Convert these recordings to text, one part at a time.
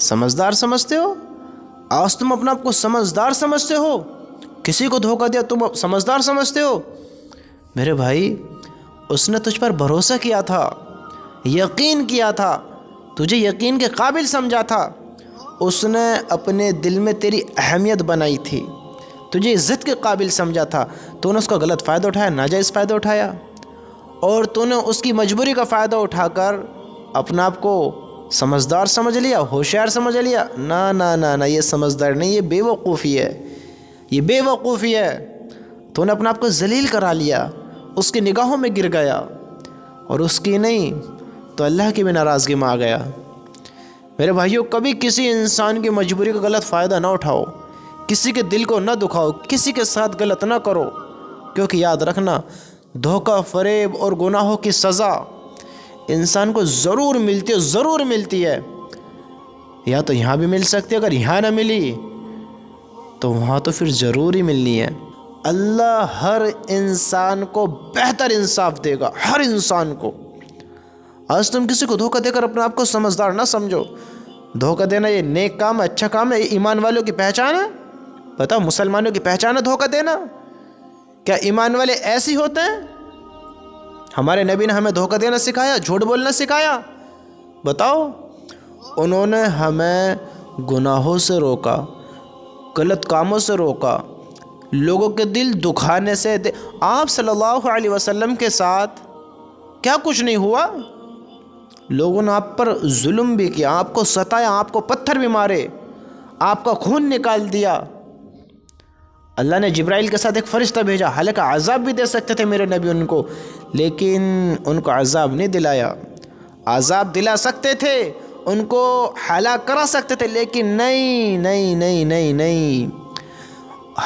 سمجھدار سمجھتے ہو؟ آج تم اپنا آپ کو سمجھدار سمجھتے ہو؟ کسی کو دھوکہ دیا تم سمجھدار سمجھتے ہو؟ میرے بھائی، اس نے تجھ پر بھروسہ کیا تھا، یقین کیا تھا، تجھے یقین کے قابل سمجھا تھا، اس نے اپنے دل میں تیری اہمیت بنائی تھی، تجھے عزت کے قابل سمجھا تھا، تو نے اس کا غلط فائدہ اٹھایا، ناجائز فائدہ اٹھایا، اور تو نے اس کی مجبوری کا فائدہ اٹھا کر اپنا آپ کو سمجھدار سمجھ لیا، ہوشیار سمجھ لیا۔ نہ نہ نہ نہ، یہ سمجھدار نہیں، یہ بے وقوفی ہے، یہ بے وقوفی ہے۔ تو نے اپنا آپ کو ذلیل کرا لیا، اس کی نگاہوں میں گر گیا، اور اس کی نہیں تو اللہ کی بھی ناراضگی میں آ گیا۔ میرے بھائیوں، کبھی کسی انسان کی مجبوری کا غلط فائدہ نہ اٹھاؤ، کسی کے دل کو نہ دکھاؤ، کسی کے ساتھ غلط نہ کرو، کیونکہ یاد رکھنا، دھوکہ، فریب اور گناہوں کی سزا انسان کو ضرور ملتی ہے، ضرور ملتی ہے۔ یا تو یہاں بھی مل سکتی ہے، اگر یہاں نہ ملی تو وہاں تو پھر ضرور ہی ملنی ہے۔ اللہ ہر انسان کو بہتر انصاف دے گا، ہر انسان کو۔ آج تم کسی کو دھوکہ دے کر اپنے آپ کو سمجھدار نہ سمجھو۔ دھوکہ دینا یہ نیک کام ہے، اچھا کام ہے، یہ ایمان والوں کی پہچان ہے۔ بتاؤ، مسلمانوں کی پہچان ہے دھوکہ دینا؟ کیا ایمان والے ایسے ہوتے ہیں؟ ہمارے نبی نے ہمیں دھوکہ دینا سکھایا، جھوٹ بولنا سکھایا؟ بتاؤ، انہوں نے ہمیں گناہوں سے روکا، غلط کاموں سے روکا، لوگوں کے دل دکھانے سے۔ آپ صلی اللہ علیہ وسلم کے ساتھ کیا کچھ نہیں ہوا؟ لوگوں نے آپ پر ظلم بھی کیا، آپ کو ستایا، آپ کو پتھر بھی مارے، آپ کا خون نکال دیا۔ اللہ نے جبرائیل کے ساتھ ایک فرشتہ بھیجا، حالانکہ عذاب بھی دے سکتے تھے میرے نبی ان کو، لیکن ان کو عذاب نہیں دلایا۔ عذاب دلا سکتے تھے، ان کو ہلاک کرا سکتے تھے، لیکن نہیں نہیں نہیں نہیں نہیں۔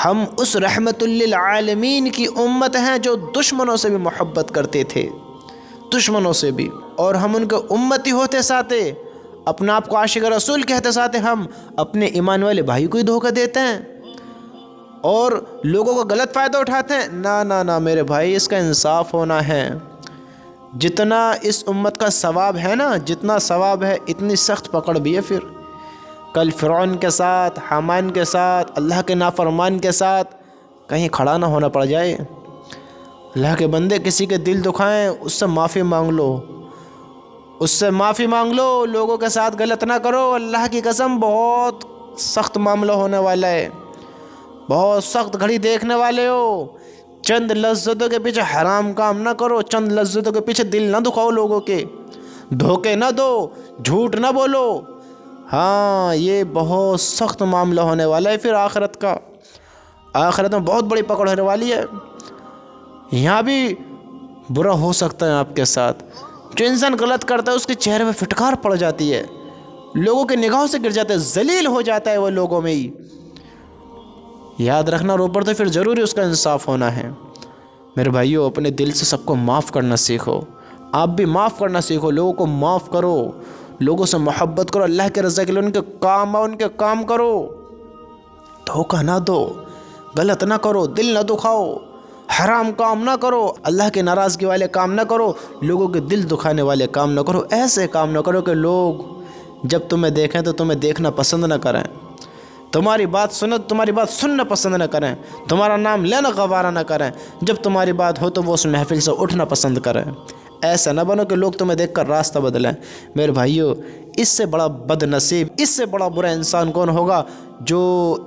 ہم اس رحمت للعالمین کی امت ہیں جو دشمنوں سے بھی محبت کرتے تھے، دشمنوں سے بھی، اور ہم ان کے امتی ہوتے ساتھے، اپنا آپ کو عاشق رسول کہتے ساتھے، ہم اپنے ایمان والے بھائی کو ہی دھوکہ دیتے ہیں اور لوگوں کو غلط فائدہ اٹھاتے ہیں۔ نہ نہ نہ میرے بھائی، اس کا انصاف ہونا ہے۔ جتنا اس امت کا ثواب ہے نا، جتنا ثواب ہے، اتنی سخت پکڑ بھی ہے۔ پھر کل فرعون کے ساتھ، حامان کے ساتھ، اللہ کے نافرمان کے ساتھ کہیں کھڑا نہ ہونا پڑ جائے۔ اللہ کے بندے، کسی کے دل دکھائیں، اس سے معافی مانگ لو، اس سے معافی مانگ لو، لوگوں کے ساتھ غلط نہ کرو۔ اللہ کی قسم، بہت سخت معاملہ ہونے والا ہے، بہت سخت گھڑی دیکھنے والے ہو۔ چند لذتوں کے پیچھے حرام کام نہ کرو، چند لذتوں کے پیچھے دل نہ دکھاؤ لوگوں کے، دھوکے نہ دو، جھوٹ نہ بولو۔ ہاں، یہ بہت سخت معاملہ ہونے والا ہے پھر آخرت کا۔ آخرت میں بہت بڑی پکڑ ہونے والی ہے۔ یہاں بھی برا ہو سکتا ہے آپ کے ساتھ۔ جو انسان غلط کرتا ہے، اس کے چہرے پہ پھٹکار پڑ جاتی ہے، لوگوں کے نگاہوں سے گر جاتا ہے، ذلیل ہو جاتا ہے وہ لوگوں میں ہی۔ یاد رکھنا، اوپر تو پھر ضروری اس کا انصاف ہونا ہے۔ میرے بھائیوں، اپنے دل سے سب کو معاف کرنا سیکھو، آپ بھی معاف کرنا سیکھو، لوگوں کو معاف کرو، لوگوں سے محبت کرو، اللہ کے رضا کے لیے ان کے کام آؤ، ان کے کام کرو، دھوکہ نہ دو، غلط نہ کرو، دل نہ دکھاؤ، حرام کام نہ کرو، اللہ کے ناراضگی والے کام نہ کرو، لوگوں کے دل دکھانے والے کام نہ کرو۔ ایسے کام نہ کرو کہ لوگ جب تمہیں دیکھیں تو تمہیں دیکھنا پسند نہ کریں، تمہاری بات سننا پسند نہ کریں، تمہارا نام لینا گوارا نہ کریں، جب تمہاری بات ہو تو وہ اس محفل سے اٹھنا پسند کریں۔ ایسا نہ بنو کہ لوگ تمہیں دیکھ کر راستہ بدلیں۔ میرے بھائیوں، اس سے بڑا بد نصیب، اس سے بڑا برا انسان کون ہوگا جو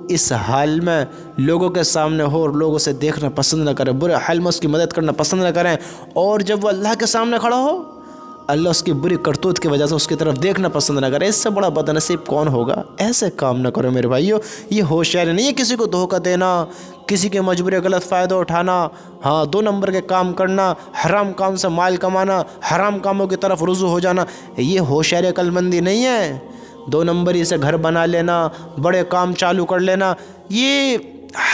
اس حال میں لوگوں کے سامنے ہو اور لوگوں سے دیکھنا پسند نہ کرے، برے حال میں اس کی مدد کرنا پسند نہ کریں، اور جب وہ اللہ کے سامنے کھڑا ہو، اللہ اس کی بری کرتوت کی وجہ سے اس کی طرف دیکھنا پسند نہ کرے۔ اس سے بڑا بد نصیب کون ہوگا؟ ایسے کام نہ کرو میرے بھائیوں، یہ ہوشیاری نہیں ہے کسی کو دھوکہ دینا، کسی کی مجبوری غلط فائدہ اٹھانا، ہاں، 2 نمبر کے کام کرنا، حرام کام سے مال کمانا، حرام کاموں کی طرف رجوع ہو جانا، یہ ہوشیاری عقل مندی نہیں ہے۔ 2 نمبری سے گھر بنا لینا، بڑے کام چالو کر لینا، یہ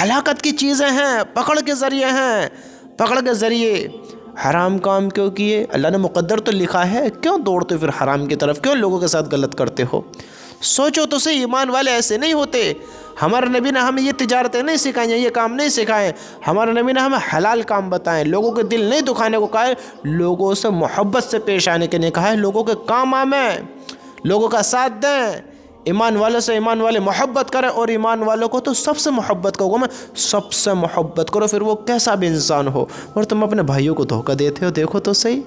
ہلاکت کی چیزیں ہیں، پکڑ کے ذریعے ہیں، پکڑ کے ذریعے۔ حرام کام کیوں کیے؟ اللہ نے مقدر تو لکھا ہے، کیوں دوڑتے پھر حرام کی طرف؟ کیوں لوگوں کے ساتھ غلط کرتے ہو؟ سوچو تو صحیح، ایمان والے ایسے نہیں ہوتے۔ ہمارے نبی نے ہمیں یہ تجارتیں نہیں سکھائیں، یہ کام نہیں سکھائے۔ ہمارے نبی نے ہمیں حلال کام بتائیں، لوگوں کے دل نہیں دکھانے کو کہا ہے، لوگوں سے محبت سے پیش آنے کے لیے کہا ہے، لوگوں کے کام آمیں، لوگوں کا ساتھ دیں، ایمان والوں سے ایمان والے محبت کریں، اور ایمان والوں کو تو سب سے محبت کرو، میں سب سے محبت کرو، پھر وہ کیسا بھی انسان ہو۔ اور تم اپنے بھائیوں کو دھوکہ دیتے ہو، دیکھو تو صحیح۔